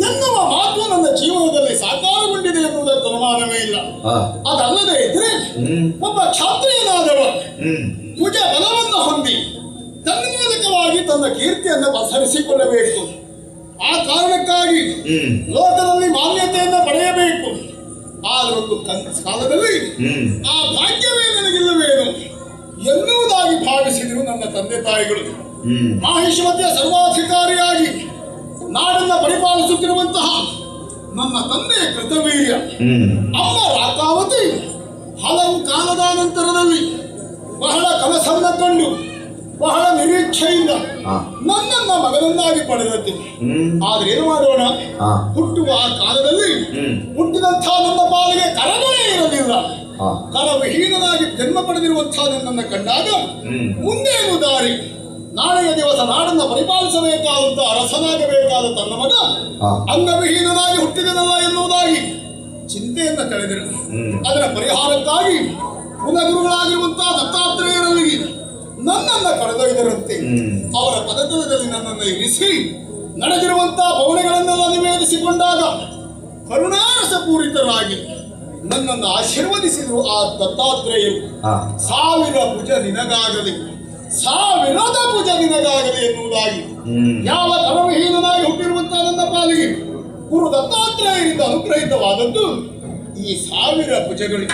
ಎನ್ನುವ ಮಾತು ನನ್ನ ಜೀವನದಲ್ಲಿ ಸಾಕಾರಗೊಂಡಿದೆ ಎನ್ನುವುದಕ್ಕೆ ಅನುಮಾನವೇ ಇಲ್ಲ. ಅದಲ್ಲದೆ ಇದ್ರೆ ಒಬ್ಬ ಕ್ಷಾತ್ರಿಯನಾದವ ಭುಜ ಬಲವನ್ನು ಹೊಂದಿ ತನ್ಮೂಲಕವಾಗಿ ತನ್ನ ಕೀರ್ತಿಯನ್ನು ಪಸರಿಸಿಕೊಳ್ಳಬೇಕು. ಆ ಕಾರಣಕ್ಕಾಗಿ ಲೋಕದಲ್ಲಿ ಮಾನ್ಯತೆಯನ್ನು ಪಡೆಯಬೇಕು. ಆದ್ರೆ ಒಂದು ಕಾಲದಲ್ಲಿ ಆ ಭಾಗ್ಯವೇ ನನಗಿಲ್ಲವೇನು ಎನ್ನುವುದಾಗಿ ಭಾವಿಸಿದರು ನನ್ನ ತಂದೆ ತಾಯಿಗಳು. ಮಾಹಿಷ್ಮತಿಯ ಸರ್ವಾಧಿಕಾರಿಯಾಗಿ ನಾಡನ್ನ ಪರಿಪಾಲಿಸುತ್ತಿರುವಂತಹ ನನ್ನ ತಂದೆಯ ಕೃತವೀರ್ಯ ಅಮ್ಮ ರಾಕಾವತಿ ಹಲವು ಕಾಲದ ನಂತರದಲ್ಲಿ ಬಹಳ ಕನಸನ್ನ ಕಂಡು ಬಹಳ ನಿರೀಕ್ಷೆಯಿಂದ ನನ್ನನ್ನ ಮಗನನ್ನಾಗಿ ಪಡೆದದ್ದು. ಆದ್ರೆ ಏನು ಮಾಡೋಣ, ಹುಟ್ಟುವ ಆ ಕಾಲದಲ್ಲಿ ಹುಟ್ಟಿದಂತಹ ನನ್ನ ಪಾಲಿಗೆ ಕರಗಳೇ ಇರಲಿಲ್ಲ. ಕರವಿಹೀನನಾಗಿ ಜನ್ಮ ಪಡೆದಿರುವಂತಹ ನನ್ನನ್ನು ಕಂಡಾಗ ಮುಂದೇನು ದಾರಿ? ನಾಳೆಯ ದಿವಸ ನಾಡನ್ನ ಪರಿಪಾಲಿಸಬೇಕಾದಂತ ಅರಸನಾಗಬೇಕಾದ ತನ್ನ ಮಗ ಅಂಗವಿಹೀನನಾಗಿ ಹುಟ್ಟಿದನಲ್ಲ ಎನ್ನುವುದಾಗಿ ಚಿಂತೆಯನ್ನ ತಳೆದರು. ಅದರ ಪರಿಹಾರಕ್ಕಾಗಿ ಕುಲಗುರುಗಳಾಗಿರುವಂತಹ ದತ್ತಾತ್ರೇಯರಲ್ಲಿ ನನ್ನನ್ನ ಕರೆದೊಯ್ದರಂತೆ. ಅವರ ಪದತಲದಲ್ಲಿ ನನ್ನನ್ನು ಇರಿಸಿ ನಡೆದಿರುವಂತಹ ಭವನಗಳನ್ನೆಲ್ಲ ನಿವೇದಿಸಿಕೊಂಡಾಗ ಕರುಣಾರಸ ಪೂರಿತರಾಗಿ ನನ್ನನ್ನು ಆಶೀರ್ವದಿಸಿದರು. ಆ ದತ್ತಾತ್ರೇಯರು ಸಾವಿರ ಭುಜ ನಿನಗಾಗಲಿ, ಸಾವಿರದ ಭುಜ ನಿನಗಾಗಲಿ ಎನ್ನುವುದಾಗಿ ಯಾವ ಕರವಿಹೀನನಾಗಿ ಹುಟ್ಟಿರುವಂತಹ ನನ್ನ ಪಾಲಿಗೆ ಗುರು ದತ್ತಾತ್ರೇಯರಿಂದ ಅನುಗ್ರಹಿತವಾದದ್ದು ಈ ಸಾವಿರ ಭುಜಗಳು.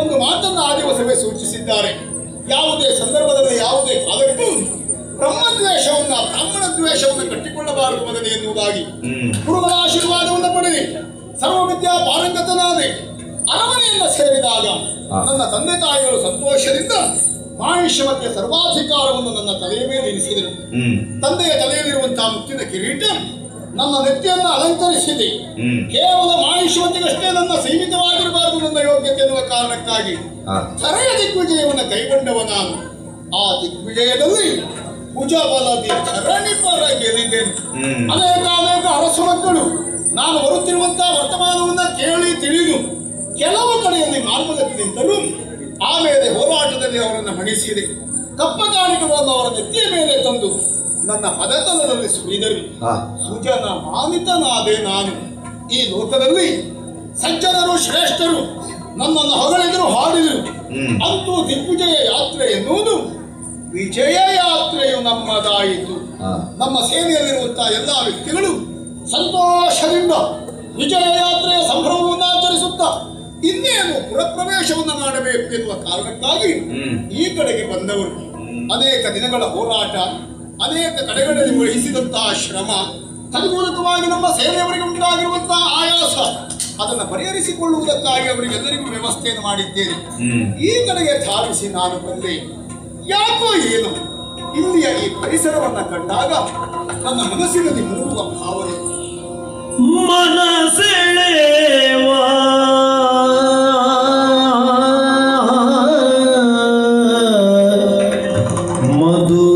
ಒಂದು ಮಾತನ್ನು ಆ ದಿವಸವೇ ಸೂಚಿಸಿದ್ದಾರೆ. ಯಾವುದೇ ಸಂದರ್ಭದಲ್ಲಿ ಯಾವುದೇ ಕಾಲಕ್ಕೂ ಬ್ರಹ್ಮದ್ವೇಷವನ್ನ ಬ್ರಾಹ್ಮಣ ದ್ವೇಷವನ್ನು ಕಟ್ಟಿಕೊಳ್ಳಬಾರದು ಮಗನೇ ಎನ್ನುವುದಾಗಿ ಗುರುಗಳ ಆಶೀರ್ವಾದವನ್ನು ಪಡೆದಿ ಸರ್ವವಿದ್ಯಾ ಪಾರಂಗತನಾದೆ ಅರಮನೆಯನ್ನ ಸೇರಿದಾಗ ನನ್ನ ತಂದೆ ತಾಯಿಗಳು ಸಂತೋಷದಿಂದ ಮಾಹಿಷ್ಮತಿಯ ಸರ್ವಾಧಿಕಾರವನ್ನು ನನ್ನ ತಲೆಯ ಮೇಲೆ ಇರಿಸಿದರು. ತಂದೆಯ ತಲೆಯಲ್ಲಿರುವಂತಹ ಮುತ್ತಿನ ಕಿರೀಟ ನನ್ನ ನೆತ್ತಿಯನ್ನು ಅಲಂಕರಿಸಿದೆ. ಕೇವಲ ಮಾಹಿಷ್ಮತಿಗಷ್ಟೇ ನನ್ನ ಸೀಮಿತವಾಗಿರಬಾರದು ನನ್ನ ಯೋಗ್ಯತೆ ಎನ್ನುವ ಕಾರಣಕ್ಕಾಗಿ ಧರೆಯ ದಿಗ್ವಿಜಯವನ್ನು ಕೈಗೊಂಡವ ನಾನು. ಆ ದಿಗ್ವಿಜಯದಲ್ಲಿ ಭುಜಬಲದಿ ಧರಣಿ ಪರ ಗೆಲ್ಲಿದ್ದೇನೆ. ಅನೇಕ ಅರಸು ಮಕ್ಕಳು ನಾನು ಬರುತ್ತಿರುವಂತಹ ವರ್ತಮಾನವನ್ನ ಕೇಳಿ ತಿಳಿದು ಕೆಲವು ಕಡೆಯಲ್ಲಿ ಮಾರ್ಗದಲ್ಲಿ ನಿಂತರು. ಆಮೇಲೆ ಹೋರಾಟದಲ್ಲಿ ಅವರನ್ನು ಮಣಿಸಿದೆ. ಕಪ್ಪ ಕಾಣಿಕೆಗಳನ್ನು ಅವರ ನೆತ್ತಿಯ ಮೇಲೆ ತಂದು ನನ್ನ ಪದತಲದಲ್ಲಿ ಸುರಿದರು. ಸುಜನ ಮಾನಿತನಾದೆ ನಾನು. ಈ ಲೋಕದಲ್ಲಿ ಸಜ್ಜನರು ಶ್ರೇಷ್ಠರು ನನ್ನನ್ನು ಹೊಗಳಿದರು, ಹಾಡಿದರು. ಅಂತೂ ದಿಗ್ವಿಜಯ ಯಾತ್ರೆ ಎನ್ನುವುದು ವಿಜಯ ಯಾತ್ರೆಯು ನಮ್ಮದಾಯಿತು. ನಮ್ಮ ಸೇನೆಯಲ್ಲಿರುವಂತಹ ಎಲ್ಲ ವ್ಯಕ್ತಿಗಳು ಸಂತೋಷದಿಂದ ವಿಜಯ ಯಾತ್ರೆಯ ಸಂಭ್ರಮವನ್ನು ಆಚರಿಸುತ್ತಾ ಇನ್ನೇನು ಪುರಪ್ರವೇಶವನ್ನು ಮಾಡಬೇಕು ಎನ್ನುವ ಕಾರಣಕ್ಕಾಗಿ ಈ ಕಡೆಗೆ ಬಂದವರು. ಅನೇಕ ದಿನಗಳ ಹೋರಾಟ, ಅನೇಕ ಕಡೆಗಳಲ್ಲಿ ವಹಿಸಿದಂತಹ ಶ್ರಮ, ತನ್ಮೂಲಕವಾಗಿ ನಮ್ಮ ಸೇನೆಯವರಿಗೆ ಉಂಟಾಗಿರುವಂತಹ ಆಯಾಸ, ಅದನ್ನು ಪರಿಹರಿಸಿಕೊಳ್ಳುವುದಕ್ಕಾಗಿ ಅವರಿಗೆಲ್ಲರಿಗೂ ವ್ಯವಸ್ಥೆಯನ್ನು ಮಾಡಿದ್ದೇನೆ. ಈ ಕಡೆಗೆ ಧಾವಿಸಿ ನಾನು ಬಂದೆ. ಯಾಕೋ ಏನು ಇಲ್ಲಿಯ ಈ ಪರಿಸರವನ್ನ ಕಂಡಾಗ ನನ್ನ ಮನಸ್ಸಿನಲ್ಲಿ ಮೂಡುವ ಭಾವನೆ ಮನಸೆಳೆವಾ ಮಧುಮಾಸ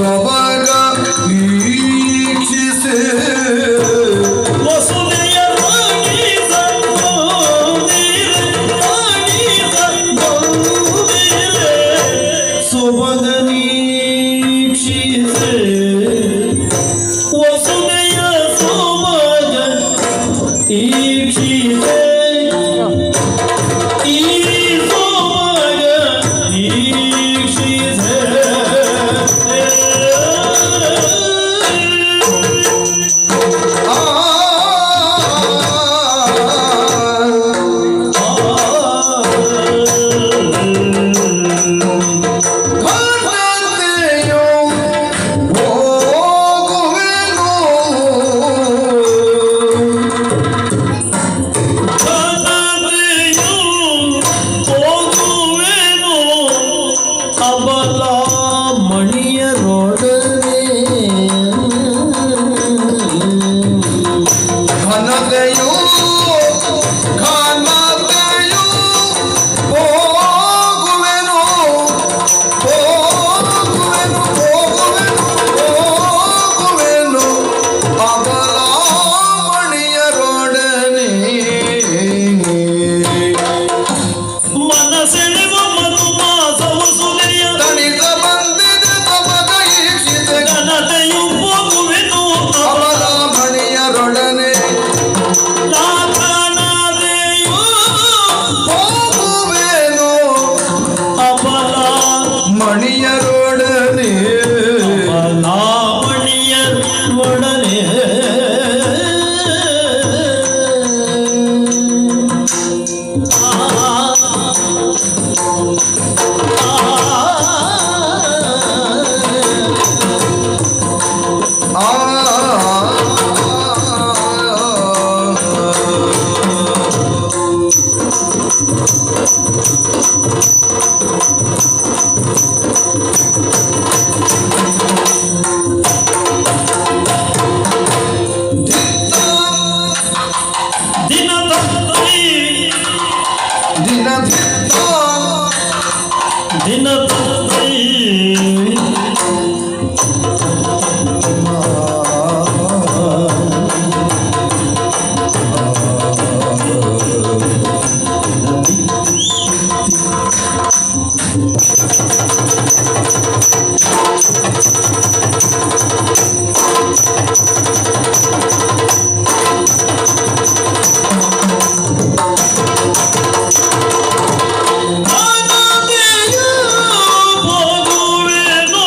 ಸೊಬಗ ವೀಕ್ಷಿಸಿ ವಸುದೆಯ ರಾಣಿ ಸಂಬೋಧಿರೆ, ರಾಣಿ ಸಂಬೋಧಿರೆ. ಸೊಬಗ ವೀಕ್ಷಿಸಿ ವಸುದೆಯ ಸೊಬಗ ಈಕ್ಷಿಸೆ, ಈ ಸೊಬಗ ಈಕ್ಷಿಸೆ. ಭಟತೆಯು ಹೋಗುವೆನು ಕನತೆಯು ಹೋಗುವೆನು ಅಬಲ ಮಣಿಯರೊಡನೆ. ಘನತೆಯು ಘನತೆಯು ಹೋಗುವೆನು ಹೋಗುವೆನು ಹೋಗುವೆನು ಅಬಲ ಮಣಿಯರೊಡನೆ. ಮನಸೆಳೆವ ಮಧುಮಾಸ ವಸುದೆಯ ತಣಿದ ಬಂದಿದೆ ತಮಗ ಈಕ್ಷಿತ ಘನತೆಯು ಹೋಗುವೆನು ಅಬಲ ಮಣಿಯರೊಡನೆ. ಲಾಖನತೆಯು ಹೋಗುವೆನು ಅಬಲ ಮಣಿಯರೊಡನೆ. ಮಣಿಯರೊಡನೆ. ಆ ದಿನ ತಂತ್ರಿ ದಿನ ಧಿತ್ತ ದಿನ ತಂತ್ರಿ ಘನತೆಯು ಹೋಗುವೆನು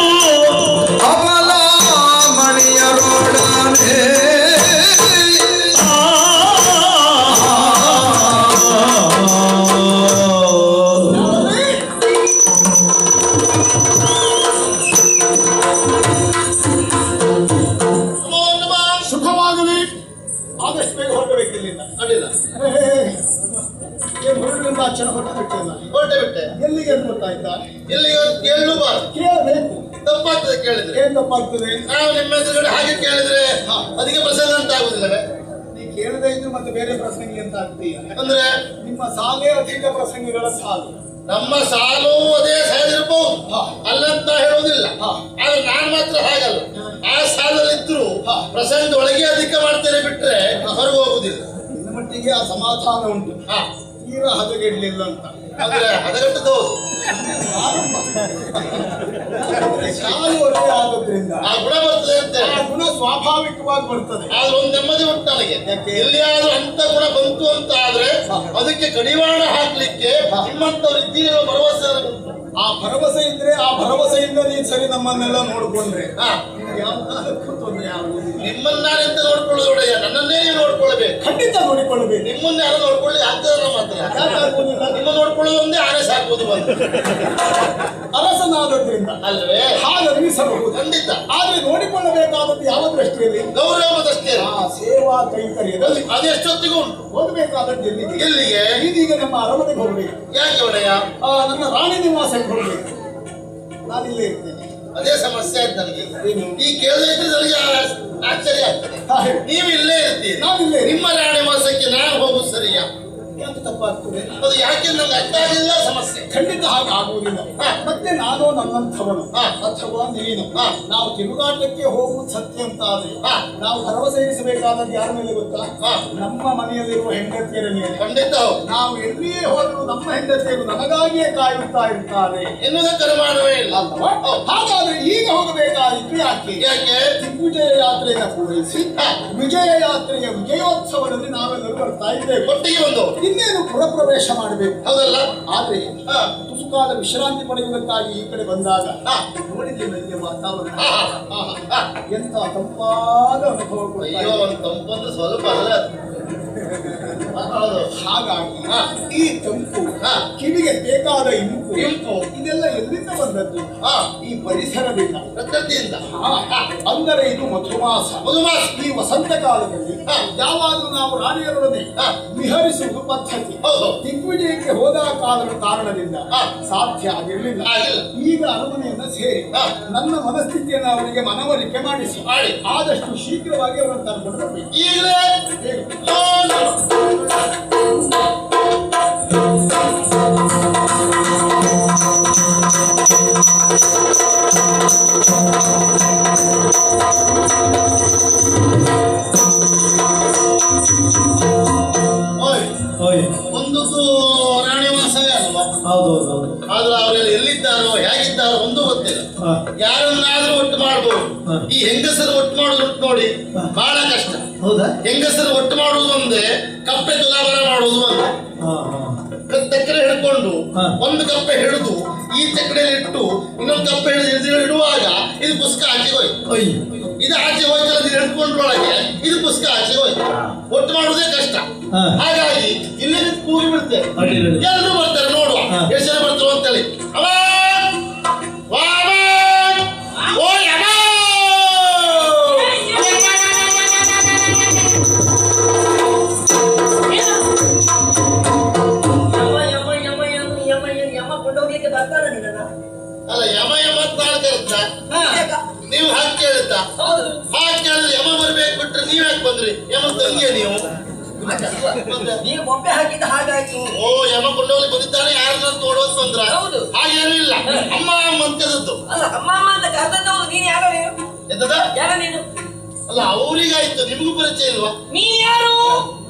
ಅಬಲ ಮಣಿಯರೊಡನೆ. ಶುಭವಾಗಲಿ. ಆದಷ್ಟು ಬೇಗ ಹೊರಡಬೇಕು ಇಲ್ಲಿಂದ. ಅಡ್ಡಿಲ್ಲ, ಹೊರಡಲಿಂದ ಅಕ್ಷಣ ಹೊರಟು ಬಿಟ್ಟಿಲ್ಲ. ಹೊರಟೆ ಬಿಟ್ಟೆ. ಎಲ್ಲಿಗೆ ಅಂತ ಗೊತ್ತಾಯ್ತಾ? ಇಲ್ಲಿ ಕೇಳಬಾರ್ದು, ಕೇಳಬೇಕು. ತಪ್ಪಾಗ್ತದೆ ಕೇಳಿದ್ರೆ. ಏನ್ ತಪ್ಪಾಗ್ತದೆ? ನಾವು ನಿಮ್ಮ ಎದುರುಗಡೆ ಹಾಗೆ ಕೇಳಿದ್ರೆ ಅದಕ್ಕೆ ಪ್ರಸನ್ನ ಅಂತ ಆಗುದಿಲ್ಲವೇ? ನೀ ಕೇಳದೇ ಇದ್ರು ಮತ್ತೆ ಬೇರೆ ಪ್ರಸಂಗಿ ಅಂತ ಆಗ್ತೀಯ. ಅಂದ್ರೆ ನಿಮ್ಮ ಸಾಲೇ ಅಧಿಕ ಪ್ರಸಂಗಿಗಳ ಸಾಲು. ನಮ್ಮ ಸಾಲು ಅದೇ ಸಾಲಿರ್ಬಹುದು, ಅಲ್ಲಂತ ಹೇಳುವುದಿಲ್ಲ. ಆದ್ರೆ ನಾನು ಮಾತ್ರ ಹಾಗಲ್ಲ. ಆ ಸಾಲಲ್ಲಿದ್ರು ಪ್ರಸಂಗ ಒಳಗೆ ಅಧಿಕ ಮಾಡ್ತೇನೆ ಬಿಟ್ರೆ ಹೊರಗೆ ಹೋಗುದಿಲ್ಲ. ನಿನ್ನ ಮಟ್ಟಿಗೆ ಆ ಸಮಾಧಾನ ಉಂಟು. ಹಾ, ತೀರಾ ಹದಗೆಡ್ಲಿಲ್ಲ ಅಂತ. ಅಂದ್ರೆ ಹದಗಟ್ಟದ ಹೌದು. ಆರಂಭ. ಸಾಲು ಒಳ್ಳೆ ಆಗೋದ್ರಿಂದ ಆ ಗುಣ ಬರ್ತದೆ ಅಂತ ಆ ಗುಣ ಸ್ವಾಭಾವಿಕವಾಗಿ ಬರ್ತದೆ. ಆದ್ರೆ ಒಂದು ನೆಮ್ಮದಿ ಉಂಟು ನನಗೆ. ಯಾಕೆ? ಎಲ್ಲಿಯಾದ್ರೂ ಅಂತ ಗುಣ ಬಂತು ಅಂತ ಆದ್ರೆ ಅದಕ್ಕೆ ಕಡಿವಾಣ ಹಾಕ್ಲಿಕ್ಕೆ ನಿಮ್ಮಂತವ್ರು ಇದ್ದೀರಿ ಅನ್ನೋ ಭರವಸೆ ನನಗುಂಟು. ಆ ಭರವಸೆ ಇದ್ರೆ ಆ ಭರವಸೆಯಿಂದ ನೀನ್ ಸರಿ ನಮ್ಮನ್ನೆಲ್ಲ ನೋಡ್ಕೊಂಡ್ರೆ ಹಾ, ನಿನಗೆ ಯಾವ ಕಾಲಕ್ಕೂ ತೊಂದರೆ ಆಗುವುದಿಲ್ಲ. ನಿಮ್ಮನ್ನಾರೆಂತ ನೋಡ್ಕೊಳ್ಳೋದೊಡೆಯ, ನನ್ನನ್ನೇ ನೀವು ನೋಡ್ಕೊಳ್ಬೇಕು. ಖಂಡಿತ ನೋಡಿಕೊಳ್ಳಬೇಕು. ನಿಮ್ಮನ್ನ ಯಾರು ನೋಡ್ಕೊಳ್ಳಿ ಆಗ್ತದ ಮಾತ್ರ. ಯಾಕಾಗುವುದಿಲ್ಲ? ನಿಮ್ಮ ನೋಡ್ಕೊಳ್ಳೋದು ಒಂದೇ ಆನೆ ಸಾಕುವುದು ಬಂದು ಅರಸನಾದದ್ರಿಂದ ಅಲ್ವೇ? ಹಾಗೆ ಅನಿಸಬಹುದು. ಖಂಡಿತ. ಆದ್ರೆ ನೋಡಿಕೊಳ್ಳಬೇಕಾದದ್ದು ಯಾವ ದೃಷ್ಟಿಯಲ್ಲಿ? ಗೌರವದಷ್ಟೇ. ಆ ಸೇವಾ ಕೈಂಕರ್ಯದಲ್ಲಿ ಅದೆಷ್ಟೊತ್ತಿಗೂ ಉಂಟು. ಹೋಗಬೇಕಾದದ್ದು ಎಲ್ಲಿಗೆ? ಎಲ್ಲಿಗೆ? ಇದೀಗ ನಮ್ಮ ಅರಮನೆಗೆ ಹೋಗಬೇಕು. ಯಾಕೆ ಒಡೆಯ? ನನ್ನ ರಾಣಿ ನಿವಾಸಕ್ಕೆ ಹೋಗಬೇಕು. ನಾನಿಲ್ಲೇ ಇರ್ತೇನೆ. ಅದೇ ಸಮಸ್ಯೆ ಆಯ್ತು ನನಗೆ. ಏನು? ಈ ಕೇಳಿದ್ರೆ ನನಗೆ ಆಶ್ಚರ್ಯ ಆಗ್ತದೆ. ಹಾ, ಹೇಳು. ನೀವು ಇಲ್ಲೇ ಇರ್ತೀರಿ, ನಾನಿಲ್ಲೇ ಇರ್ತೀನಿ. ನಿಮ್ಮ ರಾಣಿ ವಾಸಕ್ಕೆ ನಾನು ಹೋಗುದು ಸರಿಯಾ? ಯಾಕೆ ತಪ್ಪಾಗ್ತದೆ? ಅದು ಯಾಕೆ ನಂಗೆ ಅರ್ಥ ಆಗಿಲ್ಲ ಸಮಸ್ಯೆ. ಖಂಡಿತ ಹಾಗೆ ಆಗುವುದಿಲ್ಲ. ಮತ್ತೆ ನಾನು ನನ್ನಂಥವನು ಅಥವಾ ನೀನು ನಾವು ತಿರುಗಾಟಕ್ಕೆ ಹೋಗುವುದು ಸತ್ಯ ಅಂತ ಆದ್ರೆ ನಾವು ಭರವಸೆ ಇರಿಸಬೇಕಾದದ್ದು ಯಾರ ಮೇಲೆ ಗೊತ್ತಾ? ನಮ್ಮ ಮನೆಯಲ್ಲಿರುವ ಹೆಂಡತಿಯರ ಮೇಲೆ. ಖಂಡಿತ ನಾವು ಎಲ್ಲಿಯೇ ಹೋದರೂ ನಮ್ಮ ಹೆಂಡತಿಯರು ನಮಗಾಗಿಯೇ ಕಾಯುತ್ತಾ ಇರ್ತಾರೆ ಎನ್ನುವುದಕ್ಕೆ ಅನುಮಾನವೇ ಇಲ್ಲ ಅಲ್ವಾ? ಹಾಗಾದ್ರೆ ಈಗ ಹೋಗಬೇಕಾದಿತ್ತು ಯಾಕೆ? ಯಾಕೆ? ದಿಗ್ವಿಜಯ ಯಾತ್ರೆಯನ್ನು ಪೂರೈಸಿ ವಿಜಯ ಯಾತ್ರೆಯ ವಿಜಯೋತ್ಸವದಲ್ಲಿ ನಾವೆಲ್ಲರೂ ಬರ್ತಾ ಇದ್ದೇವೆ. ಒಟ್ಟಿಗೆ ಒಂದು ಇನ್ನೇನು ಪುರಪ್ರವೇಶ ಮಾಡಬೇಕು, ಹೌದಲ್ಲ? ಆದ್ರೆ ತುಸುಕಾಲ ವಿಶ್ರಾಂತಿ ಪಡೆಯುವುದಕ್ಕಾಗಿ ಈ ಕಡೆ ಬಂದಾಗ ನೋಡಿದ್ದೇನೆ ಇಲ್ಲಿಯ ವಾತಾವರಣ ಎಂತ ತಂಪಾದ ಅನುಭವ ಕೊಡ್ತಾ ಅಯ್ಯೋ, ಇದೆ. ಒಂದು ತಂಪಂದ್ರೆ ಸ್ವಲ್ಪ ಅಲ್ಲ. ಹೌದು. ಹಾಗಾಗಿ ಈ ತಂಪು ಕಿವಿಗೆ ಬೇಕಾದ ಇಂಪು ಇದೆಲ್ಲ ಎಲ್ಲಿಂದ ಬಂದದ್ದು? ಈ ಪರಿಸರದಿಂದ, ಪ್ರಕೃತಿಯಿಂದ. ಅಂದರೆ ಇದು ಮಧುಮಾಸ. ಮಧುಮಾಸ ಈ ವಸಂತ ಕಾಲದಲ್ಲಿ ಯಾವಾಗಲೂ ನಾವು ರಾಣಿಯರೊಡನೆ ವಿಹರಿಸುವುದು ಪದ್ಧತಿ. ಹೌದು. ದಿಗ್ವಿಜಯಕ್ಕೆ ಹೋದ ಕಾರಣದಿಂದ ಸಾಧ್ಯ ಆಗಿರಲಿಲ್ಲ. ಆಗಿಲ್ಲ. ಈಗ ಅರಮನೆಯನ್ನ ಸೇರಿ ನನ್ನ ಮನಸ್ಥಿತಿಯನ್ನು ಅವರಿಗೆ ಮನವರಿಕೆ ಮಾಡಿಸಿ ಆದಷ್ಟು ಶೀಘ್ರವಾಗಿ ಅವರನ್ನು ಕರ್ಕೊಂಡು ಬರಬೇಕು. ಈಗಲೇ ಒಂದೊಂದು ರಾಣಿ ವಾಸವೇ ಅಲ್ವಾ? ಹೌದೌದು. ಆದ್ರೆ ಅವರೆಲ್ಲ ಎಲ್ಲಿದ್ದಾರೋ ಹೇಗಿದ್ದಾರೋ ಒಂದು ಗೊತ್ತಿಲ್ಲ. ಯಾರನ್ನಾದ್ರೂ ಒಟ್ಟು ಮಾಡ್ಬೋದು. ಈ ಹೆಂಗಸರು ಒಟ್ಟು ಮಾಡೋದು ನೋಡಿ ಬಹಳ ಕಷ್ಟ. ಹೌದಾ? ಹೆಂಗಸರು ಒಟ್ಟು ಮಾಡುವುದು ಒಂದೇ, ಕಪ್ಪೆ ತುಲಾಭಾರ ಮಾಡುವುದು ಒಂದೇ. ತಕ್ಕಡೆ ಹಿಡ್ಕೊಂಡು ಒಂದು ಕಪ್ಪೆ ಹಿಡಿದು ಈ ತಕ್ಕಡೆಯಲ್ಲಿ ಇಟ್ಟು ಇನ್ನೊಂದು ಕಪ್ಪೆ ಹಿಡಿದು ಇಡುವಾಗ ಇದು ಪುಸ್ತಕ ಆಚೆಗೆ ಹೋಯ್ತು. ಇದು ಆಚೆ ಹೋಯ್ತಲ್ಲ, ಇದು ಹಿಡ್ಕೊಂಡ್ರೊಳಗೆ ಇದು ಪುಸ್ತಕ ಆಚೆಗೆ ಹೋಯ್ತು. ಒಟ್ಟು ಮಾಡುವುದೇ ಕಷ್ಟ. ಹಾಗಾಗಿ ಇಲ್ಲಿ ಕೂಗಿ ಬಿಡ್ತೇವೆ, ಎಲ್ಲರೂ ಬರ್ತಾರೆ ನೋಡುವ ಎಷ್ಟು ಜನ ಬರ್ತಾರೆ ಅಂತೇಳಿ. ಅಲ್ಲ, ಯಮ ಯಮ ತಾಳ ಕರೆತ ನೀವು ಹಾಕಿ ಕೇಳುತ್ತಾ? ಹಾಕಿ ಕೇಳಿದ್ರೆ ಯಮ ಬರ್ಬೇಕು ಬಿಟ್ರೆ ನೀವ್ ಯಾಕೆ ಬಂದ್ರಿ? ಯಮ ತಂಗಿಯ ನೀವು? ನೀವು ಬೊಬ್ಬೆ ಹಾಕಿದ್ದ ಹಾಗಾಗಿ. ಓ, ಯಮ ಕೊಂಡೋಗ್ಲಿ ಬಂದಿದ್ದಾನೆ, ಯಾರನ್ನ ನೋಡೋದು ಬಂದ್ರ? ಹಾಗೇನು ಇಲ್ಲ, ಅಮ್ಮ ಅಮ್ಮ ಅಂತದ್ದು. ಅಲ್ಲ, ಅಮ್ಮ ಅಮ್ಮ ಅಂತ ಕರೆದದ್ದು ನೀನ್ ಯಾರೋ? ಎಂತದ? ಯಾರ ನೀನು? ಅಲ್ಲ, ಅವ್ರಿಗಾಯ್ತು, ನಿಮಗೂ ಪರಿಚಯ ಇಲ್ವಾ? ನೀನ್ ಯಾರು?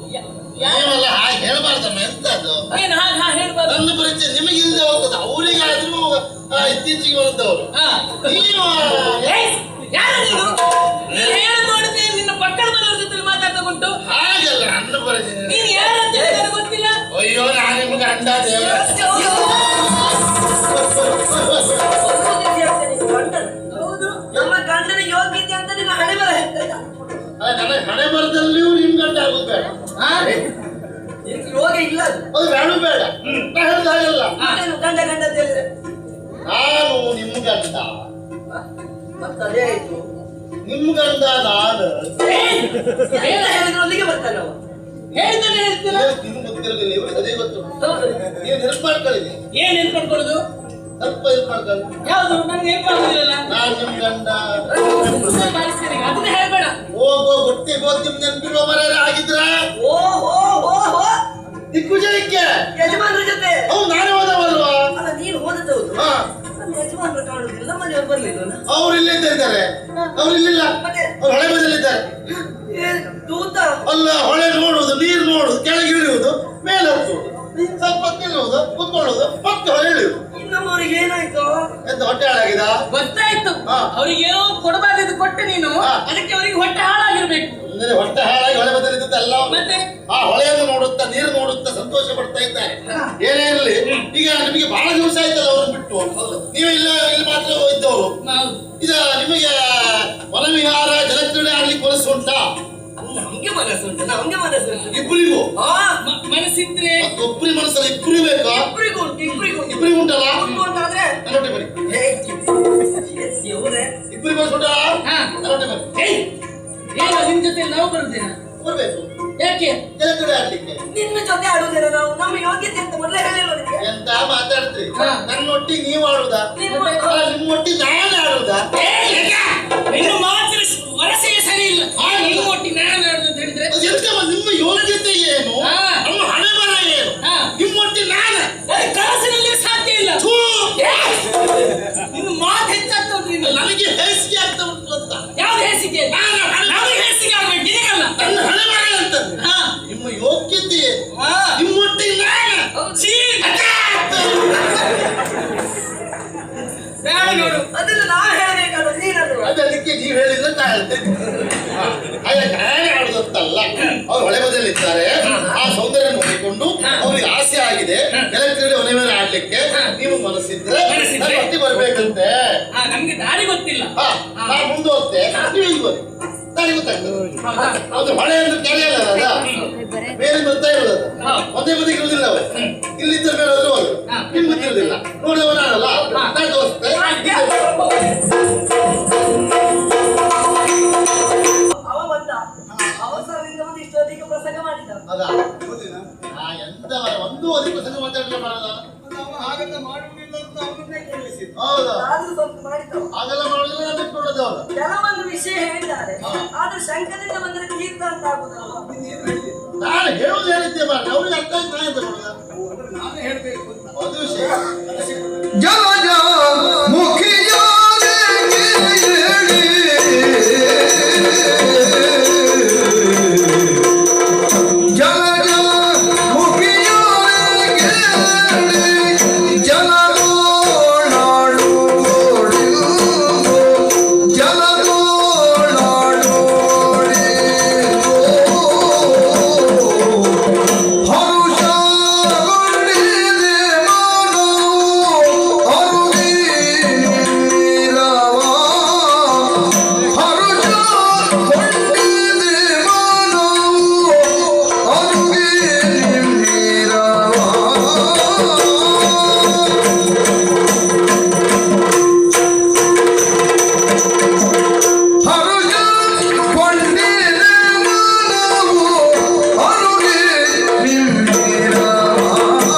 ನೀವಲ್ಲ ಹಾಗೆ ಹೇಳ್ಬಾರ್ದಮ್ಮ. ಎಂತ ಅದು? ನನ್ನ ಪರಿಚಯ ನಿಮಗೆ ಇಲ್ಲದೆ ಹೋಗ್ತದ, ಅವರಿಗಾದ್ರೂ ಇತ್ತೀಚೆಗೆ ಬಂದವರು. ನೀವು ಯಾರು ನೀನು? ನೀನ್ ಹೇಳ ನೋಡಿದ್ರೆ ನಿನ್ನ ಪಕ್ಕದ ಮನೆಯವ್ರ ಜೊತೆ ಮಾತಾಡ್ತಾ ಉಂಟು. ಹಾಗಲ್ಲ, ನನ್ನ ಪರಿಚಯ. ನೀನ್ ಯಾರು ಅಂತ ನನಗೆ ಗೊತ್ತಿಲ್ಲ. ಅಯ್ಯೋ, ನಾನು ನಿಮ್ಗೆ ಅಂದಾಜೆ ಹೌದು, ನಮ್ಮ ಗಂಡನ ಯೋಗ್ಯತೆ ಅಂತ ನಿನ್ನ ಹಣೆ ಬರ ಹೇಳ್ತಾ. ನನ್ನ ಹಣೆ ಬರದಲ್ಲಿಯೂ ನಿಮ್ ಗಂಡ ಆಗುದು ಬೇಡ. ಯೋಗ ಇಲ್ಲ, ಅದು ಬೇಡ ಬೇಡ. ನಾ ಹೇಳ್ದ ಹಾಗಲ್ಲ. ಗಂಡ ಗಂಡ ಅಂತ ಹೇಳಿದ್ರೆ ನಾನು ನಿಮ್ ಗಂಡ, ಮತ್ತದೇ ಆಯ್ತು. ನಿಮ್ ಗಂಡ ನಾನು ಹೇಳಿದ್ರು ಅಲ್ಲಿಗೆ ಬರ್ತಾನೆ ಅವ. ಹೇಳಿದ್ದಾನೆ ಹೇಳ್ತೀರ. ನಿಮ್ಗೆ ಗೊತ್ತಿರೋದಿಲ್ಲ, ಇವ್ರಿಗೆ ಅದೇ ಗೊತ್ತು. ಹೌದು. ನೀವು ನೆನಪು ಮಾಡ್ಕೊಳ್ಳಿ. ಏನ್ ನೆನ್ಪು ಮಾಡ್ಕೊಳ್ಳೋದು? ಸ್ವಲ್ಪ ನೆನಪು ಮಾಡ್ಕೊಳ್ಳಿ. ಯಾವ್ದು? ನನಗೆ ನೆನ್ಪು ಆಗುದಿಲ್ಲ. ನಾನು ನಿಮ್ ಗಂಡ. ಅದನ್ನ ಹೇಳ್ಬೇಡ. ಹೋಗೋ ಗೊತ್ತಿ ಗೊತ್ತಿ ನೆನಪಿರುವ ಮರ ಆಗಿದ್ರ ಓ ಓ ಓ ಓ ದಿಗ್ವಿಜಯಕ್ಕೆ ಯಜಮಾನ್ರ ಜೊತೆ. ಹೌದು, ನಾನೇ ಹೋದವಲ್ವಾ? ಅಲ್ಲ, ನೀನು ಹೋದದ್ದು. ಹಾ, ನಮ್ಮ ಯಜಮಾನ್ರ ಕಾಣುದಿಲ್ಲ, ಮನೆಯವ್ರು ಬರ್ಲಿಲ್ಲ. ಅವ್ರು ಇಲ್ಲೇ ಇದ್ದಾರೆ. ಅವ್ರು ಇಲ್ಲಿಲ್ಲ, ಮತ್ತೆ ಅವ್ರು ಹೊಳೆ ಬದಲಿದ್ದಾರೆ. ದೂತ ಅಲ್ಲ, ಹೊಳೆ ನೋಡುವುದು, ನೀರು ನೋಡುವುದು, ಕೆಳಗೆ ಇಳಿಯುವುದು, ಮೇಲೆ ಹೋಗುವುದು, ಸ್ವಲ್ಪ ನಿಲ್ಲುವುದು, ಕುತ್ಕೊಳ್ಳುವುದು, ಮತ್ತೆ ಹೊಳೆ ಇಳಿಯುವುದು. ನಮ್ಮವ್ರಿಗೆ ಏನಾಯ್ತು? ಎಂತ ಹೊಟ್ಟೆ ಹಾಳಾಗಿದ? ಗೊತ್ತಾಯ್ತು. ಅವ್ರಿಗೆ ಏನೋ ಕೊಡಬಾರ್ದು ಕೊಟ್ಟೆ ನೀನು, ಅದಕ್ಕೆ ಅವರಿಗೆ ಹೊಟ್ಟೆ ಹಾಳಾಗಿರ್ಬೇಕು. ಅಂದ್ರೆ ಹೊಟ್ಟೆ ಹಾಳಾಗಿ ಹೊಳೆ ಬದಲಿದ್ದಲ್ಲ. ಮತ್ತೆ ಆ ಹೊಳೆಯನ್ನು ನೋಡುತ್ತಾ, ನೀರು ನೋಡುತ್ತಾ ಸಂತೋಷ ಪಡ್ತಾ ಇದ್ದಾರೆ. ಏನೇ ಇರಲಿ, ಈಗ ನಿಮಗೆ ಬಹಳ ದಿವಸ ಆಯ್ತಲ್ಲ ಅವ್ರನ್ನ ಬಿಟ್ಟು. ನೀವು ಇಲ್ಲಿ ಮಾತ್ರ ಇದ್ದವರು. ಈಗ ನಿಮಗೆ ವನವಿಹಾರ ಜಲಕ್ರೀಡೆ ಆಡ್ಲಿಕ್ಕೆ ಮನಸ್ಸು ಉಂಟಾ? ನಮ್ಗೆ ಮನಸ್ಸುಂಟು, ನಮ್ಗೆ ಮನಸ್ಸುಂಟು. ಇಬ್ಬರಿಗೂ ಮನಸ್ಸಿದ್ರೆ ಒಬ್ಬರಿ ಮನಸ್ಸಲ್ಲಿ ಇಬ್ಬರು ಬೇಕಾ? ಇಬ್ಬರಿಗೂ ಉಂಟು, ಇಬ್ಬರಿಗೂ ಇಬ್ಬರಿಗೂ ಉಂಟಲ್ಲ? ಉಂಟು ಅಂತಾದ್ರೆ ನನ್ನೊಟ್ಟಿಗೆ ಬನ್ನಿ. ಇಬ್ಬರಿಗೆ ಮನಸ್ಸು ಉಂಟಾ? ನನ್ನೊಟ್ಟಿಗೆ ಬನ್ನಿ. ಏನು ನಿಮ್ ಜೊತೆ ನಾವು ಬರುತ್ತೇನೆ? ಬರ್ಬೇಕು. ಯಾಕೆ? ಜಲಕ್ರೀಡೆ ಆಡ್ಲಿಕ್ಕೆ. ನಿನ್ನ ಜೊತೆ ಆಡುವುದೇನ ನಾವು? ನಮ್ಮ ಯೋಗ್ಯತೆ ಅಂತ ಮೊದಲೇ ಹೇಳಿಲ್ಲ ನಿಮಗೆ. ಎಂತ ಮಾತಾಡ್ತೀರಿ? ನನ್ನೊಟ್ಟಿಗೆ ನೀವು ಆಡುದಾ? ನಿಮ್ಮೊಟ್ಟಿಗೆ ನಾನು ಆಡುದಾ? ನಿನ್ನ ಮಾತ್ರ ವರಸೆಯೇ ಸರಿ ಇಲ್ಲ. ನಿಮ್ಮ ಒಟ್ಟಿಗೆ ನಾನು ಆಡುದು ಅಂತ ಹೇಳಿದ್ರೆ ಎಂತ ನಿಮ್ಮ ಯೋಗ್ಯತೆ ಏನು? ನಮ್ಮ ಹಣೆ ಬರ ಏನು? ಬೇಡ ನೋಡು. ಅದನ್ನ ನಾ ಹೇಳ್ಬೇಕಾದ್ರೆ ನೀನಲ್ವ? ಅದಕ್ಕೆ ನೀವ್ ಹೇಳಿದ್ರೆ ನಾ ಹೇಳ್ತೇನೆ. ಹಾಗೆ ಗಾಳಿ ಆಡುದಂತಲ್ಲ, ಅವ್ರು ಹೊಳೆ ಬದಿಯಲ್ಲಿದ್ದಾರೆ. ಆ ಸೌಂದರ್ಯ ನೋಡಿಕೊಂಡು ಅವ್ರಿಗೆ ಆಸೆ ಆಗಿದೆ ಎಲೆಕ್ಟ್ರಿಕ್ ಮನೆ ಮೇಲೆ ಆಡ್ಲಿಕ್ಕೆ. ನೀವು ಮನಸ್ಸಿದ್ರೆ ಮನಸ್ಸಿದ್ರೆ? ಒಟ್ಟಿ ಬರ್ಬೇಕಂತೆ. ನಮ್ಗೆ ದಾರಿ ಗೊತ್ತಿಲ್ಲ. ನಾ ಮುಂದೆ ಹೋಗ್ತೆ, ನೀವು ಇಲ್ಲಿ ಬರ್ರಿ. ದಾರಿ ಗೊತ್ತಾಗ್ತದೆ. ಅದು ಹೊಳೆ ಅಂದ್ರೆ ಕೆರೆಯಲ್ಲ ಅದ, ಬೇರೆ ಬರ್ತಾ ಇರೋದು. ಒಂದೇ ಬದಿಗೆ ಇರುವುದಿಲ್ಲ ಅವರು. ಇಲ್ಲಿದ್ದ ಮೇಲೆ ಹೋದ್ರು ಅವರು ನಿಮ್ ಗೊತ್ತಿರುವುದಿಲ್ಲ. ನೋಡಿದವ ನಾನಲ್ಲ, ನಾನು ತೋರಿಸ್ತೆ. ಅವ ಬಂದ ಅವಸರದಿಂದ ಒಂದು ಇಷ್ಟೊತ್ತಿಗೆ ಪ್ರಸಂಗ ಮಾಡಿದ. ಅದಾ ಎಂತವರ ಒಂದು ಅಧಿಕ ಪ್ರಸಂಗ ಮಾತಾಡಲಿಲ್ಲ ಮಾಡಲ್ಲ. ನಾವು ಹಾಗೆಲ್ಲ ಮಾಡುವುದಿಲ್ಲ ಅಂತ ಅವನನ್ನೇ ಕೇಳಿಸಿದ್ದು. ಹೌದಾ? ಆದ್ರೂ ಸ್ವಲ್ಪ ಮಾಡಿದ. ಹಾಗೆಲ್ಲ ಮಾಡೋದಿಲ್ಲ, ನಾನು ಬಿಟ್ಕೊಳ್ಳೋದು ಅವರು. ಕೆಲವೊಂದು ವಿಷಯ ಹೇಳಿದ್ದಾರೆ, ಆದ್ರೆ ಶಂಕದಿಂದ ಬಂದ್ರೆ ತೀರ್ಥ ಅಂತ ಆಗುದಲ್ವ? ನೀನೇನು ಹೇಳಿದೆ? ನಾನು ಹೇಳುವುದು ಹೇಳಿದ್ದೆ ಮಾರ್ರೆ, ಅವ್ರಿಗೆ ಅರ್ಥ ಆಯ್ತು. ನಾ ಎಂತ ಮಾಡೋದು? ಅಂದ್ರೆ ನಾನೇ ಹೇಳ್ಬೇಕು ಅಂತ. ಒಂದು ವಿಷಯ ಜಲಜ ಮುಖಿಯಾರಿಗೆ ಹೇಳಿ ಜಲಜ ಮುಖಿಯಾರಿಗೆ ಹೇಳಿ ಜಲಗೋಳಾಡು ಜಲಗೋಳಾಡು ಹರುಷಗೊಂಡಿದೆ ಮಾನವು ಅರುಗಿರವ ಹರುಷಗೊಂಡಿದೆ ಮಾನವು ಅರುಗಿರವ ಹರುಷಗೊಂಡಿದೆ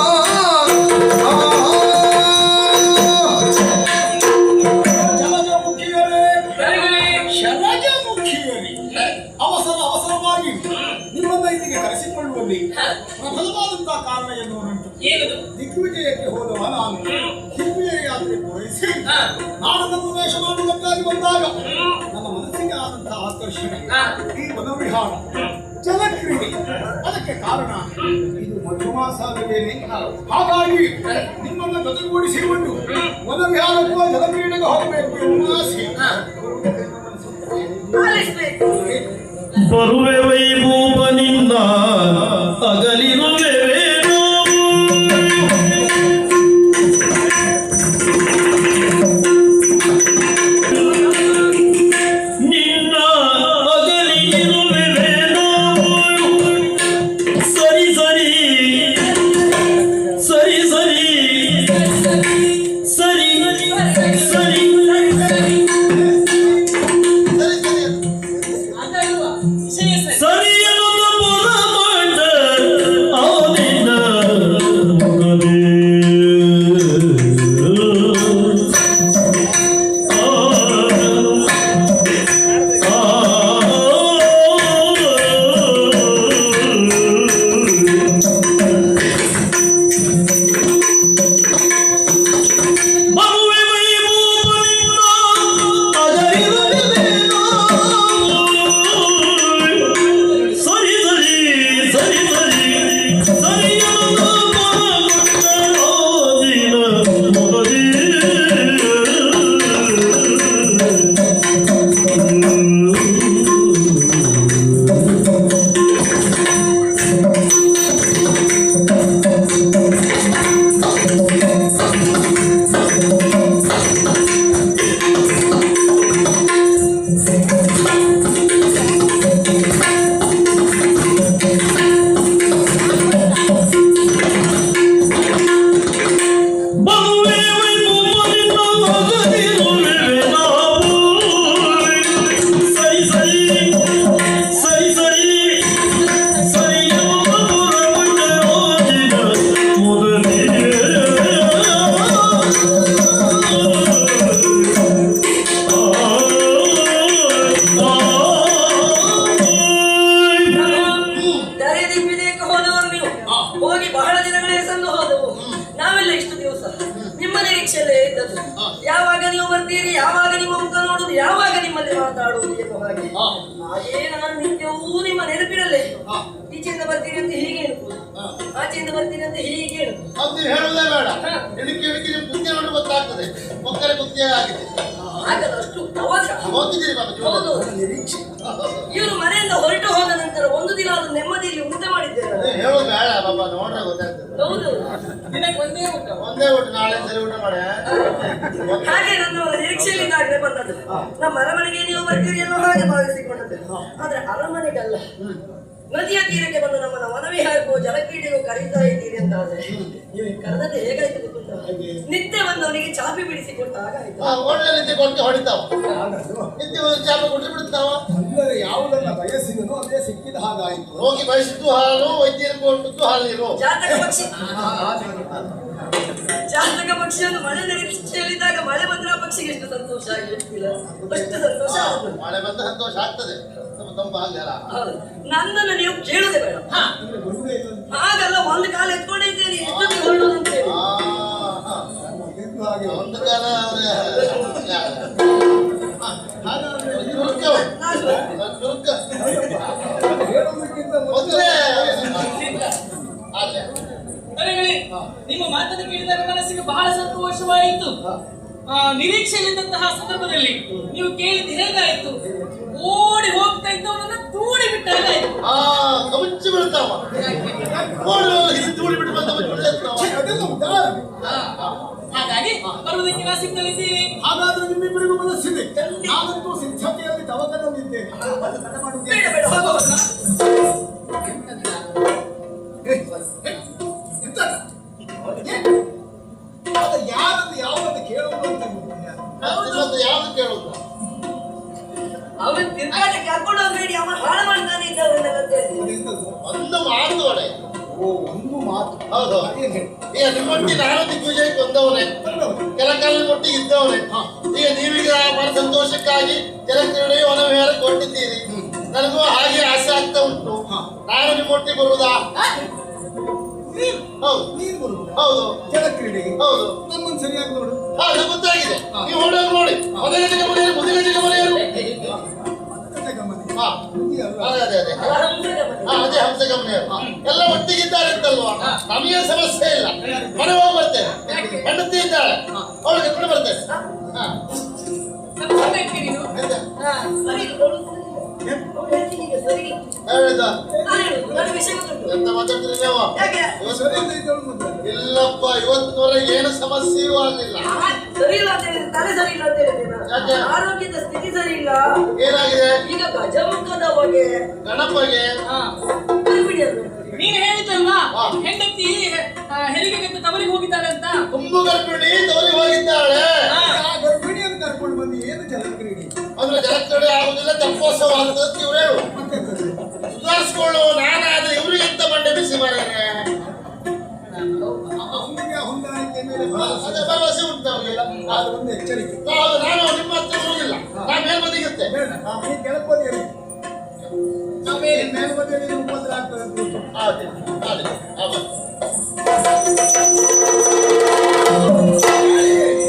ಮಾನವು ಜಲಜಮುಖಿಯರೇ, ಶಲಜಮುಖಿಯರೇ, ಅವಸರವಾಗಿ ನಿಮ್ಮನ್ನ ಇಲ್ಲಿಗೆ ಕರೆಸಿಕೊಳ್ಳುವಲ್ಲಿ ಪ್ರಬಲವಾದಂತಹ ಕಾರಣ ಎನ್ನುವುದುಂಟು. ಏನದು? ದಿಗ್ವಿಜಯಕ್ಕೆ ಹೋದವ ನಾನು ದಿಗ್ವಿಜಯ ಯಾತ್ರೆ ಪೂರೈಸಿ ನಾಡನ್ನು ಪ್ರವೇಶ ಮಾಡುವುದಕ್ಕಾಗಿ ಬಂದಾಗ ನನ್ನ ಮನಸ್ಸಿಗೆ ಆದಂತಹ ಆಕರ್ಷಣೆ ಈ ವನವಿಹಾರ ಜಲಕ್ರೀಡೆ. ಅದಕ್ಕೆ ಕಾರಣ ಇದು ಮಧುಮಾಸ ಬೇರೆ. ಹಾಗಾಗಿ ನಿಮ್ಮನ್ನು ಜೊತೆಗೂಡಿಸಿಕೊಂಡು ವನವಿಹಾರಕ್ಕೂ ಜಲಕ್ರೀಡೆಗೆ ಹೋಗಬೇಕು ಎನ್ನುವ ಆಸೆ. ಆಲಿಸ್ಬೇಕು. ಬರುವೆ ವೈಭೂಪನಿಂದ ಅಗಲಿರುವೆವೇನೋ ನಿನ್ನ ಅಗಲಿರುವೆವೇನೋ ಸರಿ ಸರಿ ಸರಿ ಸರಿ ಸರಿ ಸರಿ ಅದಲ್ವಾ ವಿಷಯ ಸರಿ. ಸರಿಯಲ್ಲ ಪುರಮಂಡ ಅವನಿನ ಮಗನೇ. ಬರುವೆ ವೈಭೂಪನಿಂದ ಅಗಲಿರುವೆವೇನೋ ಸರಿ ಸರಿ ಸರಿ ಸರಿ ಸರಿಯಾದ ಮನದಿನ ಮೊದಲೇ ಬರುವೆ ವೈಭೂಪನಿಂದ ಅಗಲಿರುವೆವೇನೋ ಸರಿ ಸರಿ ಸರಿ ಸರಿ ಸರಿಯಾದ ಪುರಮಂಡಲೋಜಿನ ಮೊದಲೇ ದರೆ ದಿಗ್ವಿಜಯಕ್ಕೆ ಹೋದವರು ನೀವು ಹೋಗಿ ಬಹಳ ದಿನಗಳೇ ಸಂದು ಹೋದವು. ನಾವೆಲ್ಲ ಇಷ್ಟು ದಿವಸ ನಿಮ್ಮ ನಿರೀಕ್ಷೆಯಲ್ಲೇ ಇದ್ದದ್ದು. ಯಾವಾಗ ನೀವು ಬರ್ತೀರಿ, ಯಾವಾಗ ನಿಮ್ಮ ಮುಖ ನೋಡುದು, ಯಾವಾಗ ನಿಮ್ಮಲ್ಲಿ ಮಾತಾಡುವುದು ಎನ್ನುವ ಹಾಗೆ ಹಾಗೇ ನಾನು ನಿತ್ಯವೂ ನಿಮ್ಮ ನೆನಪಿನಲ್ಲೇ ಈಚೆಯಿಂದ ಬರ್ತೀನಿ ಅಂತ ಹೀಗೆ ಹೇಳ್ಬೋದು, ಆಚೆಯಿಂದ ಬರ್ತೀನಿ ಅಂತ ಹೀಗೆ ಹೇಳ್ಬೋದು. ಅದು ನೀವು ಹೇಳುವುದೇ ಬೇಡ. ಇಣುಕಿ ನಿಮ್ ಬುದ್ಧಿ ನೋಡಿ ಗೊತ್ತಾಗ್ತದೆ. ಮಕ್ಕಳ ಬುದ್ಧಿ ಆಗಿದೆ. ಆಗಲ್ಲ, ಅಷ್ಟು ಪ್ರವಾಸ. ಹೋಗಿದ್ದೀರಿ ಬಾಬಾ ಹೌದು. ನಿರೀಕ್ಷೆ. ಇವರು ಮನೆಯಿಂದ ಹೊರಟು ಹೋದ ನಂತರ ಒಂದು ದಿನ ಅದು ನೆಮ್ಮದಿಯಲ್ಲಿ ಊಟ ಮಾಡಿದ್ದೇನೆ. ಹೇಳೋದು ಬೇಡ ಬಾಬಾ, ನೋಡ್ರೆ ಗೊತ್ತಾಗ್ತದೆ. ಹೌದು, ದಿನಕ್ಕೆ ಒಂದೇ ಊಟ. ಒಂದೇ ಊಟ, ನಾಳೆ ಸರಿ ಊಟ ಮಾಡಿ. ಹಾಗೆ ನನ್ನ ನಿರೀಕ್ಷೆಯಲ್ಲಿದ್ದಾಗಲೇ ಬಂದದ್ದು. ನಮ್ಮ ಅರಮನೆಗೆ ನೀವು ಬರ್ತೀರಿ ಅನ್ನೋ ಹಾಗೆ ಭಾವಿಸಿಕೊಂಡದ್ದು. ಆದ್ರೆ ಅರಮನೆಗಲ್ಲ, ನದಿಯ ತೀರಕ್ಕೆ ಬಂದು ನಮ್ಮನ್ನ ವನವಿಹಾರಕ್ಕೂ ಜಲಕ್ರೀಡೆಗೂ ಕರೀತಾ ಇದ್ದೀರಿ ಅಂತ ಆದ್ರೆ ನೀವು ಕರೆದದ್ದು ಹೇಗಾಯ್ತು ಗೊತ್ತುಂಟಾ? ನಿತ್ಯ ಬಂದವನಿಗೆ ಚಾಪಿ ಬಿಡಿಸಿಕೊಟ್ಟಾಗ ಆಯ್ತು. ಒಳ್ಳೆ ನಿದ್ದೆ ಕೊಟ್ಟು ಹೊಡಿತಾವ. ನಿದ್ದೆ ಒಂದು ಚಾಪ ಕೊಟ್ಟು ಬಿಡ್ತಾವ. ಅಂದರೆ ಯಾವುದನ್ನ ಬಯಸಿದನೋ ಅದೇ ಸಿಕ್ಕಿದ ಹಾಗಾಯಿತು. ರೋಗಿ ಬಯಸಿದ್ದು ಹಾಲು, ವೈದ್ಯರು ಕೊಟ್ಟದ್ದು ಹಾಲಿರು. ಜಾತಕ ಪಕ್ಷಿ, ಜಾತಕ ಪಕ್ಷಿಯನ್ನು ಮಳೆ ನಿರೀಕ್ಷೆಯಲ್ಲಿದ್ದಾಗ ಮಳೆ ಬಂದ್ರೆ ಆ ಪಕ್ಷಿಗೆ ಎಷ್ಟು ಸಂತೋಷ ಆಗಿರ್ತಿಲ್ಲ, ಅಷ್ಟು ಸಂತೋಷ ಆಗುತ್ತೆ. ಮಳೆ ಬಂದ ಸಂತೋಷ ಆಗ್ತದೆ. ತಂಪು ಆಗಲ್ಲ. ನನ್ನನ್ನು ನೀವು ಕೇಳುದೇ ಬೇಡ. ಹಾಗಲ್ಲ, ಒಂದು ಕಾಲ ಎತ್ಕೊಂಡೇ ಇದ್ದೇನೆ, ಎಷ್ಟೊತ್ತಿಗೆ ಹೊರಡೋದು ಅಂತ ಹೇಳಿ. ಹಾಗೆ ಒಂದು ಕಾಲ ಹೇಳೋದಕ್ಕಿಂತ ಮೊದಲೇ ಅರೆಗಳಿ, ನಿಮ್ಮ ಮಾತನ್ನು ಕೇಳಿದಾಗ ಮನಸ್ಸಿಗೆ ಬಹಳ ಸಂತೋಷವಾಯಿತು. ನಿರೀಕ್ಷೆಯಲ್ಲಿದ್ದಂತಹ ಸಂದರ್ಭದಲ್ಲಿ ನೀವು ಕೇಳಿದ ಹೇಗಾಯ್ತು? ಓಡಿ ಹೋಗ್ತಾ ಇದ್ದವನನ್ನ ತೂಡಿ ಬಿಟ್ಟ ಹಾಗಾಯ್ತು. ಕಮಚಿ ಬೀಳ್ತಾವ. ತೂಡಿ ಬಿಟ್ಟು ಬಂದ ಅದೆಲ್ಲ ಉದಾರ. ಹಾಗಾಗಿ ಬರುವುದಕ್ಕೆ ನಾ ಸಿದ್ಧಲಿದ್ದೀನಿ. ಹಾಗಾದ್ರೆ ನಿಮ್ಮಿಬ್ಬರಿಗೂ ಮನಸ್ಸಿದೆ. ನಾನಂತೂ ಸಿದ್ಧತೆಯಲ್ಲಿ ತವಕದಲ್ಲಿದ್ದೇನೆ. ಬೇಡ ಬೇಡ, ಹೋಗೋಣ. ಯಾರನ್ನು ಯಾವತ್ತು ಕೇಳುವುದು ಅಂತ ಯಾವ್ದು ಕೇಳುದು? ಅವನು ತಿರ್ಗಾಟಕ್ಕೆ ಕರ್ಕೊಂಡು ಹೋಗ್ಬೇಡಿ, ಅವನು ಹಾಳು ಮಾಡ್ತಾನೆ ಇದ್ದವನ್ನೆಲ್ಲ ಅಂತ ಹೇಳಿ. ಒಂದು ಮಾತು ಒಡೆ. ಓ, ಒಂದು ಮಾತು. ಹೌದು. ಈಗ ನಿಮ್ಮೊಟ್ಟಿಗೆ ನಾನು ದಿಗ್ವಿಜಯಕ್ಕೆ ಬಂದವನೇ, ಕೆಲ ಕಾಲದ ಒಟ್ಟಿಗೆ ಇದ್ದವನೇ. ಈಗ ನೀವೀಗ ಬಹಳ ಸಂತೋಷಕ್ಕಾಗಿ ಜಲಕ್ರೀಡೆ ವನವಿಹಾರ ಕೊಟ್ಟಿದ್ದೀರಿ. ನನಗೂ ಹಾಗೆ ಆಸೆ ಆಗ್ತಾ ಉಂಟು. ನಾನು ನಿಮ್ಮೊಟ್ಟಿಗೆ ಬರುವುದಾ? ಹೌದು, ನೀನು ಬರುವುದು ಹೌದು, ಜಲಕ್ರೀಡೆಗೆ. ಹೌದು. ನಮ್ಮನ್ನು ಸರಿಯಾಗಿ ನೋಡು. ಅದು ಗೊತ್ತಾಗಿದೆ. ನೀವು ಹೊರಡೋದು ನೋಡಿ. ಮೊದಲನೇ ಮನೆಯರು, ಮುದಿಗಜ್ಜಿಗೆ ಮನೆಯರು. ಹಾ, ಅದೇ ಅದೇ ಅದೇ ಹಂಸ ಗಮನೆಯರು ಎಲ್ಲ ಒಟ್ಟಿಗಿದ್ದಾರೆ ಅಂತಲ್ವಾ? ನಮಗೆ ಸಮಸ್ಯೆ ಇಲ್ಲ. ಮನೆ ಹೋಗಿ ಬರ್ತೇನೆ. ಹೆಂಡತಿ ಇದ್ದಾಳೆ, ಅವಳು ಕರ್ಕೊಂಡು ಬರ್ತೇನೆ. ಹಾ, ಹೇಳಿದ ಎಂತ ಮಾತಾಡ್ತೀರಿ ನೀವು? ಇಲ್ಲಪ್ಪ, ಇವತ್ತಿನವರೆಗೆ ಏನು ಸಮಸ್ಯೆಯೂ ಆಗಲಿಲ್ಲ. ಸರಿ ಇಲ್ಲ ಅಂತ ಹೇಳಿದ್ರೆ ತಲೆ ಸರಿ ಇಲ್ಲ ಅಂತ ಹೇಳಿದ್ರೆ ಯಾಕೆ? ಆರೋಗ್ಯದ ಸ್ಥಿತಿ ಸರಿ ಇಲ್ಲ. ಏನಾಗಿದೆ? ಈಗ ಗಜಮುಖದ ಬಗ್ಗೆ ಗಣಪಗೆ ಗರ್ಭಿಣಿ ಅದು. ನೀನು ಹೇಳಿದ್ದಲ್ವಾ ಹೆಂಡತಿ ಹೆರಿಗೆಗೆ ತವರಿಗೆ ಹೋಗಿದ್ದಾಳೆ ಅಂತ. ತುಂಬು ಗರ್ಭಿಣಿ ತವರಿಗೆ ಹೋಗಿದ್ದಾಳೆ. ಆ ಗರ್ಭಿಣಿಯನ್ನು ಕರ್ಕೊಂಡು ಬಂದು ಏನು ಜಲಕ್ರೀಡೆ? ಅಂದ್ರೆ ಜಲಕ್ರೀಡೆ ಆಗುದಿಲ್ಲ, ತೆಪ್ಪೋತ್ಸವ ಆಗ್ತದೆ ಇವ್ರು ಹೇಳು. ಸುಧಾರಿಸ್ಕೊಳ್ಳು. ನಾನಾದ್ರೆ ಇವ್ರಿಗಿಂತ ಮಂಡೆ ಬಿಸಿ ಮಾರೇನೆ. ಅವನಿಗೆ ಹೊಂದಾಣಿಕೆ ಮೇಲೆ ಅದೇ ಭರವಸೆ ಉಂಟು ಅವ್ರಿಗೆಲ್ಲ. ಒಂದು ಎಚ್ಚರಿಕೆ. ನಾನು ನಿಮ್ಮ ಹತ್ರ ಬರುವುದಿಲ್ಲ. ನಾನು ಮೇಲ್ಬದಿಗಿರುತ್ತೆ. ಬೇಡ, ಈ ಕೆಳಪದಿಯಲ್ಲಿ ಮೇಲ್ಬದಿಯಲ್ಲಿ ಉಪದ್ರ ಆಗ್ತದೆ ಅಂತ ಗೊತ್ತು. ಅದೇ ಅದೇ ಹೌದು.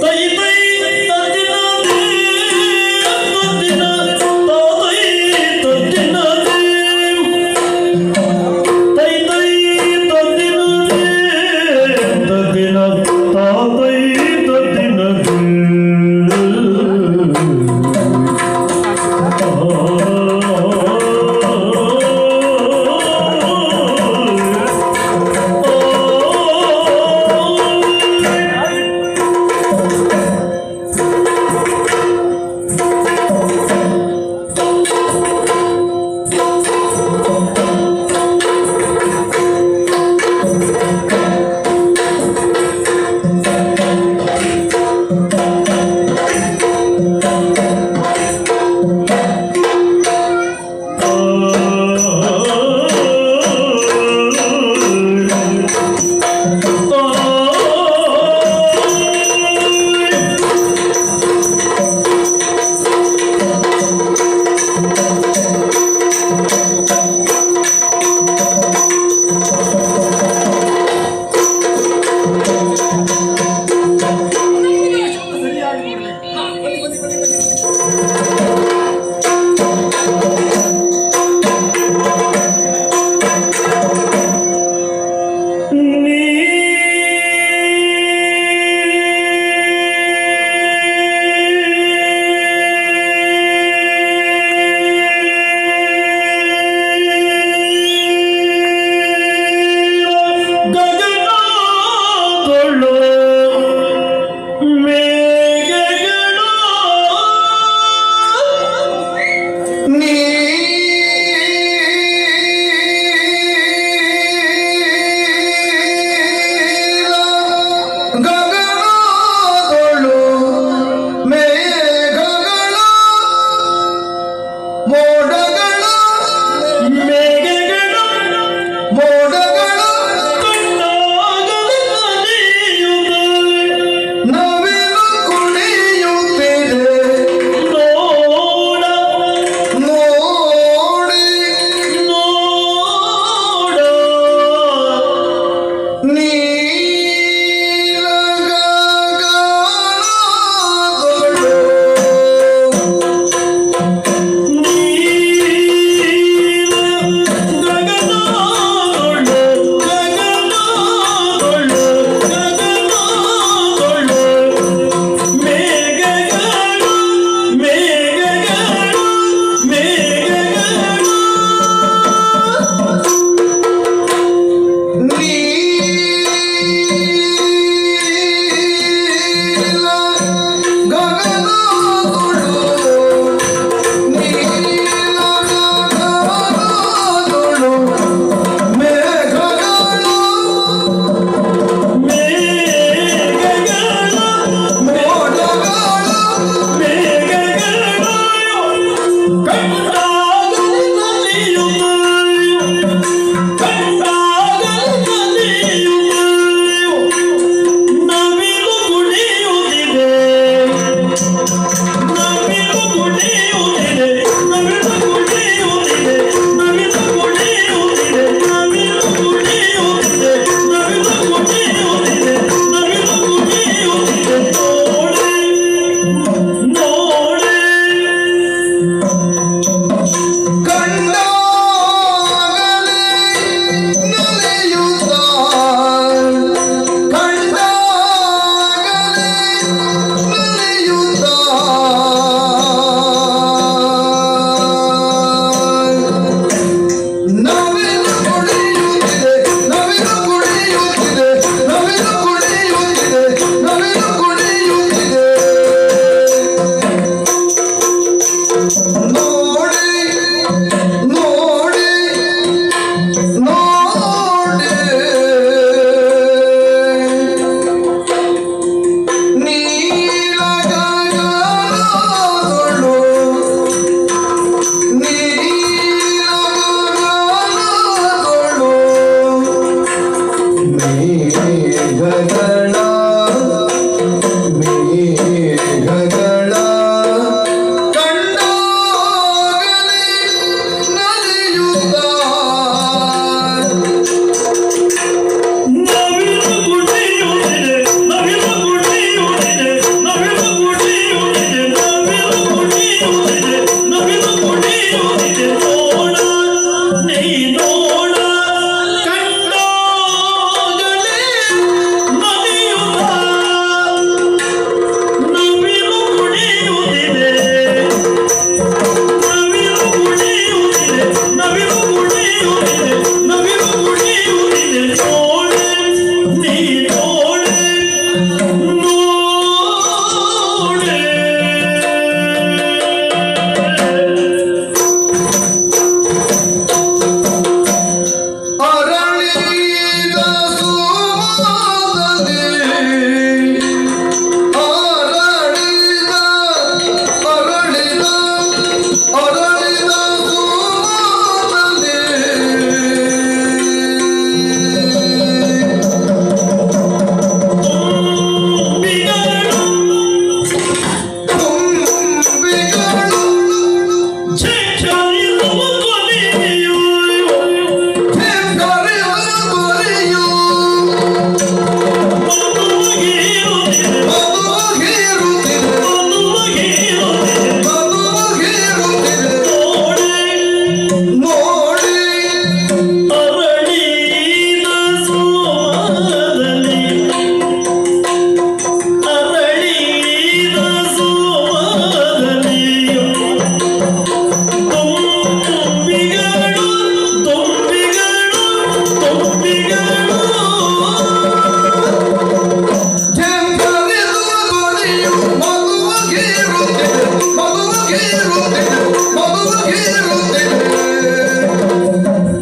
ತೈ ತೈ ತದ್ದಿನ ತದ್ದಿನ ತಾತೈ ತದ್ದಿನ ತೈ ತೈ ತದ್ದಿನ ತದ್ದಿನ ತಾತೈ ತದ್ದಿನ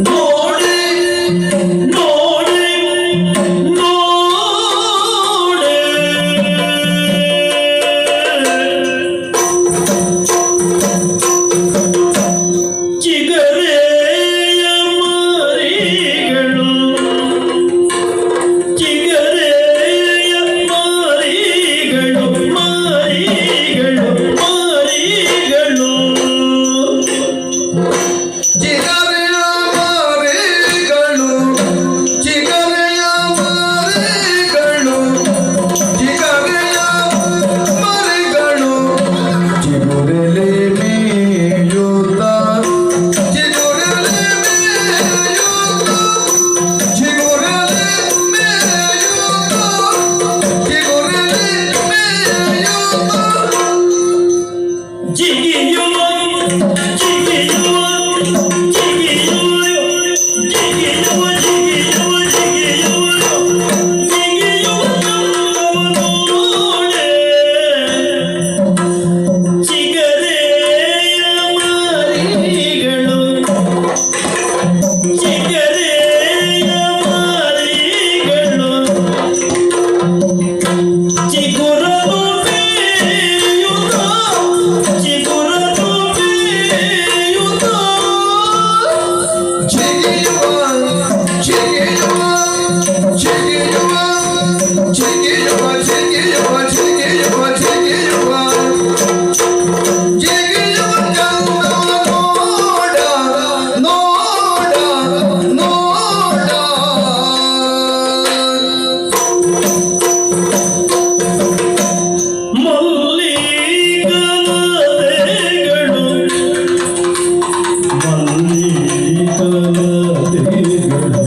ನೋಡಿ ನೋಡಿ ನೋಡಿ ಚಿಗರೆಯ ಮರಿಗಳು ಚಿಗರೆಯ ಮರಿಗಳು ಮರಿಗಳು ಮರಿಗಳು ಚಿಗರೆಯ ಮರಿಗಳು ಚಿಗರೆಯ ಮರಿಗಳು ಚಿಗರೆಯ ಮರಿಗಳು ಚಿಗುರೆಲೆ ಮೇಯುತ್ತ ಚಿಗುರೆಲೆ ಮೇಯುತ್ತ ಚಿಗುರೆಲೆ ಮೇಯುತ್ತ ಚಿಗುರೆಲೆ ಮೇಯುತ್ತ ಜಿಗಿಯುವ ಜಿಗಿಯುವ ಜಿಗಿಯುವ ಜಿಗಿಯುವ ಜಿಗಿಯುವ ಜಿಗಿಯುವ ನೋಡೆ ಚಿಗರೆಯ ಮರಿಗಳು ಚಿಗರೆಯ ಮರಿಗಳು ಚಿಗುರನು ಬೇಯುತ್ತ ಚಿಗುರನು ಬೇಯುತ್ತ ಚಿಗಿಯುವ ಚಿಗಿಯುವ ಚಿಗಿಯುವ ಚಿಗಿಯುವ ಚಿಗಿಯುವ ಚಿಗಿಯುವ ಚಿಗಿಯುವ ಚಿಗಿಯುವ ಚಂದವ ನೋಡ ನೋಡ ನೋಡ ಮಲ್ಲಿಕಲತೆಗಳು ಮಲ್ಲಿಕಲತೆಗಳು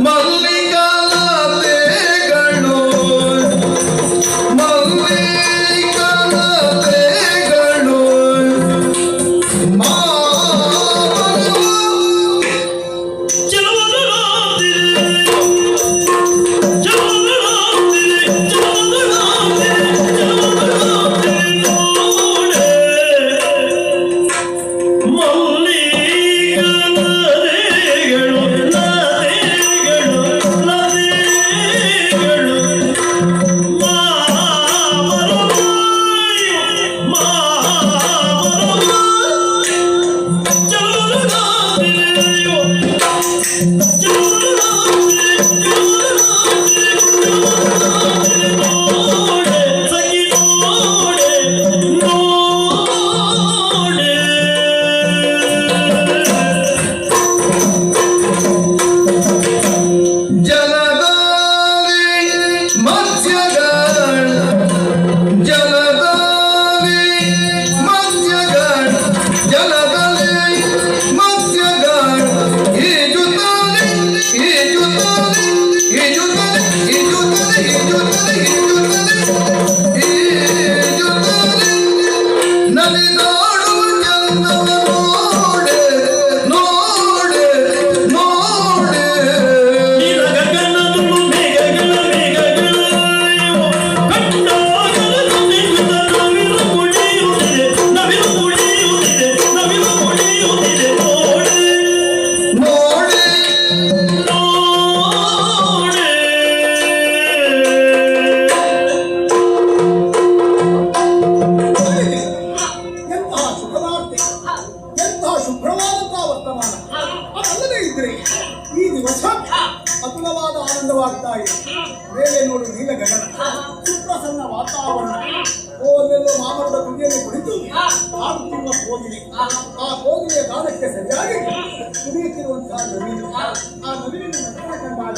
ಮಲ್ಲಿಕಲತೆಗಳು ಆನಂದವಾಗ್ತಾ ಇದೆ. ಮೇಲೆ ನೋಡು ನೀಲ ಗಗನ, ಸುಪ್ರಸನ್ನ ವಾತಾವರಣ. ಓದೆಲ್ಲೋ ಮಾಮರದ ತುದಿಯಲ್ಲಿ ಕುಳಿತು ಹಾಡುತ್ತಿರುವ ಕೋಗಿಲೆ. ಆ ಕೋಗಿಲೆಯ ಗಾನಕ್ಕೆ ಸರಿಯಾಗಿ ಕುಡಿಯುತ್ತಿರುವಂತಹ ನವಿಲು. ಆ ನವಿಲಿನ ನರ್ತನ ಕಂಡಾಗ